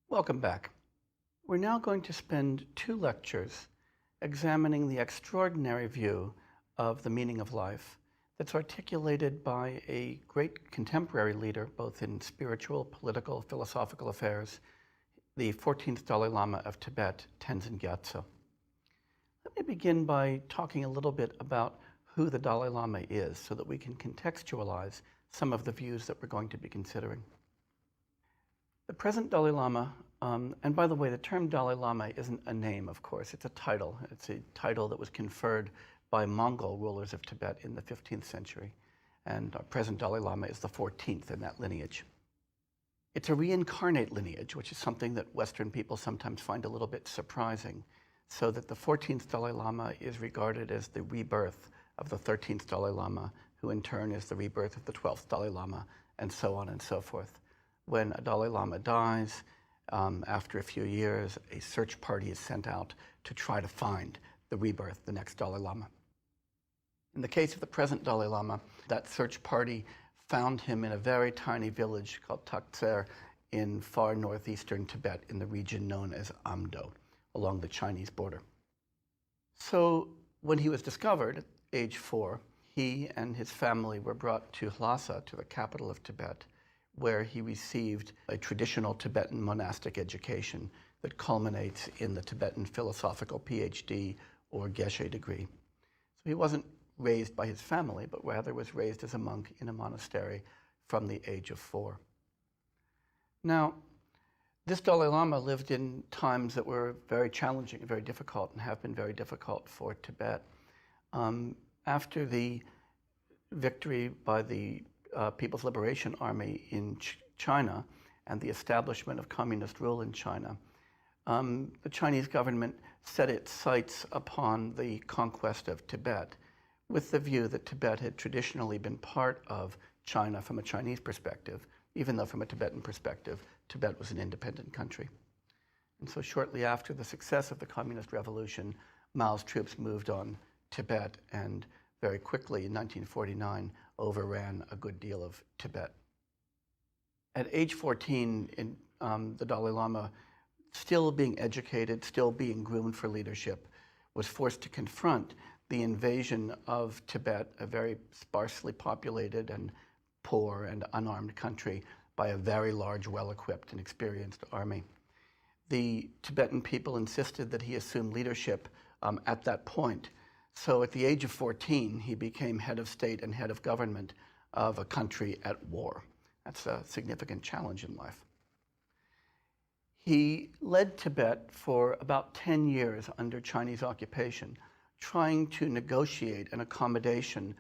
Welcome back. We're now going to spend 2 lectures examining the extraordinary view of the meaning of life that's articulated by a great contemporary leader, both in spiritual, political, philosophical affairs, the 14th Dalai Lama of Tibet, Tenzin Gyatso. Let me begin by talking a little bit about who the Dalai Lama is so that we can contextualize some of the views that we're going to be considering. The present Dalai Lama, and by the way, the term Dalai Lama isn't a name, of course, it's a title. It's a title that was conferred by Mongol rulers of Tibet in the 15th century, and our present Dalai Lama is the 14th in that lineage. It's a reincarnate lineage, which is something that Western people sometimes find a little bit surprising, so that the 14th Dalai Lama is regarded as the rebirth of the 13th Dalai Lama, who in turn is the rebirth of the 12th Dalai Lama, and so on and so forth. When a Dalai Lama dies, after a few years, a search party is sent out to try to find the rebirth, the next Dalai Lama. In the case of the present Dalai Lama, that search party found him in a very tiny village called Taktser in far northeastern Tibet in the region known as Amdo, along the Chinese border. So when he was discovered at age 4, he and his family were brought to Lhasa, to the capital of Tibet, where he received a traditional Tibetan monastic education that culminates in the Tibetan philosophical PhD or Geshe degree. So he wasn't raised by his family, but rather was raised as a monk in a monastery from the age of 4. Now, this Dalai Lama lived in times that were very challenging and very difficult, and have been very difficult for Tibet. After the victory by the People's Liberation Army in China and the establishment of communist rule in China, the Chinese government set its sights upon the conquest of Tibet with the view that Tibet had traditionally been part of China from a Chinese perspective, even though from a Tibetan perspective, Tibet was an independent country. And so shortly after the success of the Communist Revolution, Mao's troops moved on Tibet and very quickly in 1949 overran a good deal of Tibet. At age 14, the Dalai Lama, still being educated, still being groomed for leadership, was forced to confront the invasion of Tibet, a very sparsely populated and poor and unarmed country, by a very large, well-equipped and experienced army. The Tibetan people insisted that he assume leadership at that point. So at the age of 14, he became head of state and head of government of a country at war. That's a significant challenge in life. He led Tibet for about 10 years under Chinese occupation, trying to negotiate an accommodation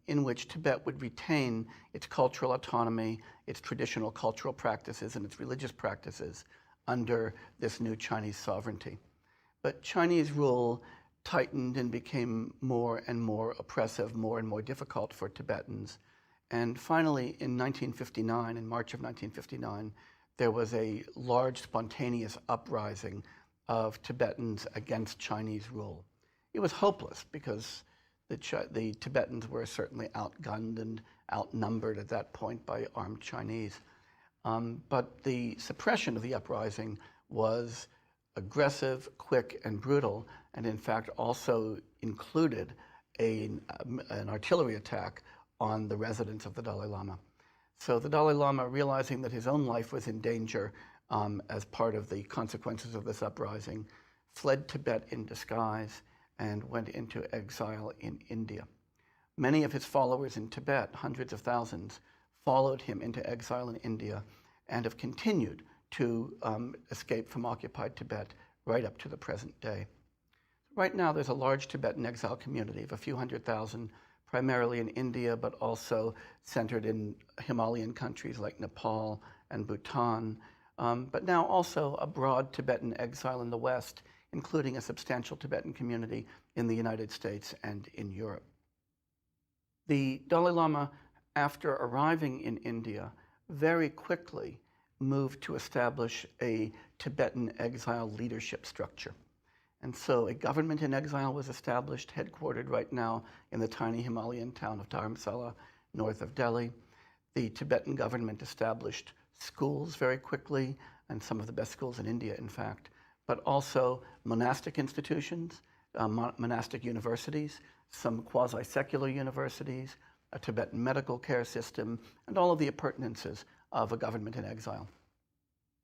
in which Tibet would retain its cultural autonomy, its traditional cultural practices, and its religious practices under this new Chinese sovereignty. But Chinese rule tightened and became more and more oppressive, more and more difficult for Tibetans. And finally, in 1959, in March of 1959, there was a large spontaneous uprising of Tibetans against Chinese rule. It was hopeless because the Tibetans were certainly outgunned and outnumbered at that point by armed Chinese. But the suppression of the uprising was aggressive, quick, and brutal, and in fact also included an artillery attack on the residence of the Dalai Lama. So the Dalai Lama, realizing that his own life was in danger as part of the consequences of this uprising, fled Tibet in disguise and went into exile in India. Many of his followers in Tibet, hundreds of thousands, followed him into exile in India and have continued to escape from occupied Tibet right up to the present day. Right now, there's a large Tibetan exile community of a few 100,000, primarily in India, but also centered in Himalayan countries like Nepal and Bhutan, but now also a broad Tibetan exile in the West, including a substantial Tibetan community in the United States and in Europe. The Dalai Lama, after arriving in India, very quickly moved to establish a Tibetan exile leadership structure. And so a government in exile was established, headquartered right now in the tiny Himalayan town of Dharamsala, north of Delhi. The Tibetan government established schools very quickly, and some of the best schools in India, in fact, but also monastic institutions, monastic universities, some quasi-secular universities, a Tibetan medical care system, and all of the appurtenances of a government in exile.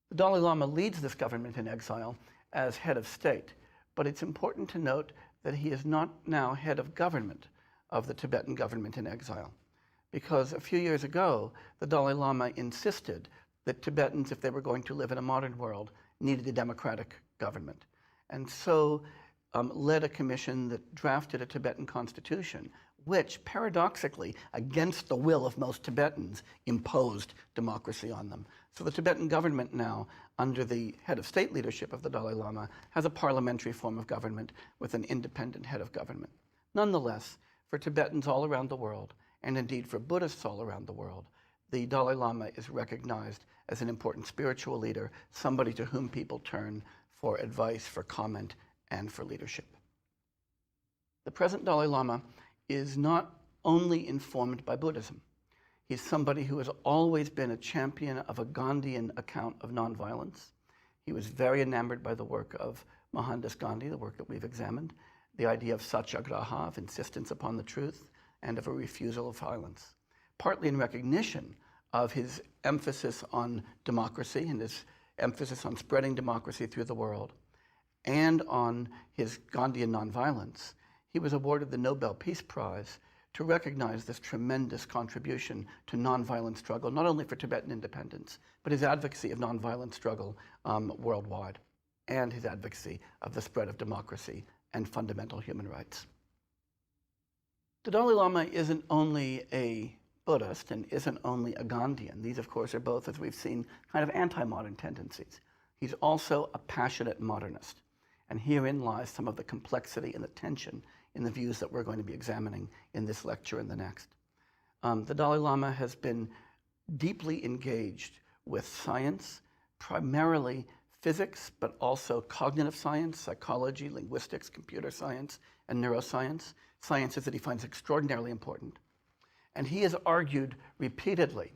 The Dalai Lama leads this government in exile as head of state, but it's important to note that he is not now head of government of the Tibetan government in exile, because a few years ago, the Dalai Lama insisted that Tibetans, if they were going to live in a modern world, needed a democratic government. And so led a commission that drafted a Tibetan constitution, which paradoxically, against the will of most Tibetans, imposed democracy on them. So the Tibetan government now, under the head of state leadership of the Dalai Lama, has a parliamentary form of government with an independent head of government. Nonetheless, for Tibetans all around the world, and indeed for Buddhists all around the world, the Dalai Lama is recognized as an important spiritual leader, somebody to whom people turn for advice, for comment, and for leadership. The present Dalai Lama is not only informed by Buddhism. He's somebody who has always been a champion of a Gandhian account of nonviolence. He was very enamored by the work of Mohandas Gandhi, the work that we've examined, the idea of satyagraha, of insistence upon the truth, and of a refusal of violence, partly in recognition of his emphasis on democracy and his emphasis on spreading democracy through the world, and on his Gandhian nonviolence. He was awarded the Nobel Peace Prize to recognize this tremendous contribution to nonviolent struggle, not only for Tibetan independence, but his advocacy of nonviolent struggle worldwide, and his advocacy of the spread of democracy and fundamental human rights. The Dalai Lama isn't only a Buddhist and isn't only a Gandhian. These, of course, are both, as we've seen, kind of anti-modern tendencies. He's also a passionate modernist. And herein lies some of the complexity and the tension in the views that we're going to be examining in this lecture and the next. The Dalai Lama has been deeply engaged with science, primarily physics, but also cognitive science, psychology, linguistics, computer science, and neuroscience, sciences that he finds extraordinarily important. And he has argued repeatedly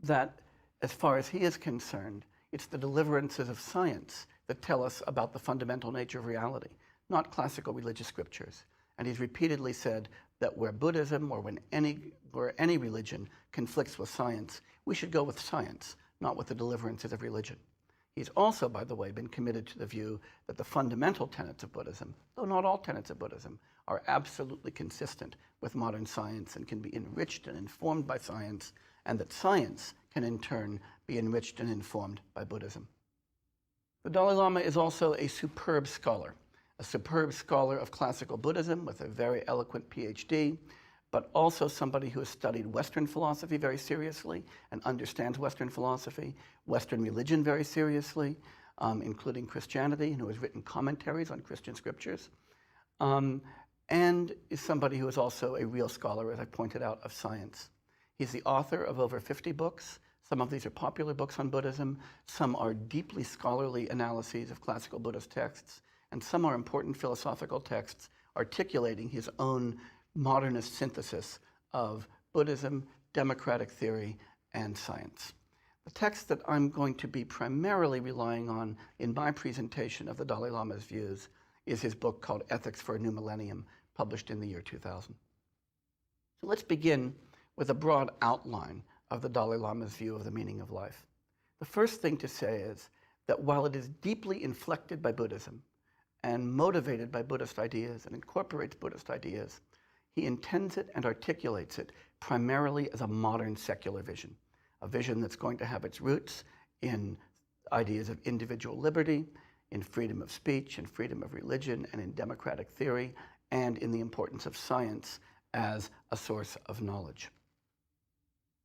that, as far as he is concerned, it's the deliverances of science that tell us about the fundamental nature of reality, not classical religious scriptures. And he's repeatedly said that where Buddhism or where any religion conflicts with science, we should go with science, not with the deliverances of religion. He's also, by the way, been committed to the view that the fundamental tenets of Buddhism, though not all tenets of Buddhism, are absolutely consistent with modern science and can be enriched and informed by science, and that science can in turn be enriched and informed by Buddhism. The Dalai Lama is also a superb scholar of classical Buddhism with a very eloquent PhD, but also somebody who has studied Western philosophy very seriously and understands Western philosophy, Western religion very seriously, including Christianity, and who has written commentaries on Christian scriptures, and is somebody who is also a real scholar, as I pointed out, of science. He's the author of over 50 books. Some of these are popular books on Buddhism, some are deeply scholarly analyses of classical Buddhist texts, and some are important philosophical texts articulating his own modernist synthesis of Buddhism, democratic theory, and science. The text that I'm going to be primarily relying on in my presentation of the Dalai Lama's views is his book called Ethics for a New Millennium, published in the year 2000. So let's begin with a broad outline of the Dalai Lama's view of the meaning of life. The first thing to say is that while it is deeply inflected by Buddhism and motivated by Buddhist ideas and incorporates Buddhist ideas, he intends it and articulates it primarily as a modern secular vision, a vision that's going to have its roots in ideas of individual liberty, in freedom of speech and freedom of religion, and in democratic theory, and in the importance of science as a source of knowledge.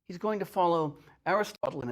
He's going to follow Aristotle in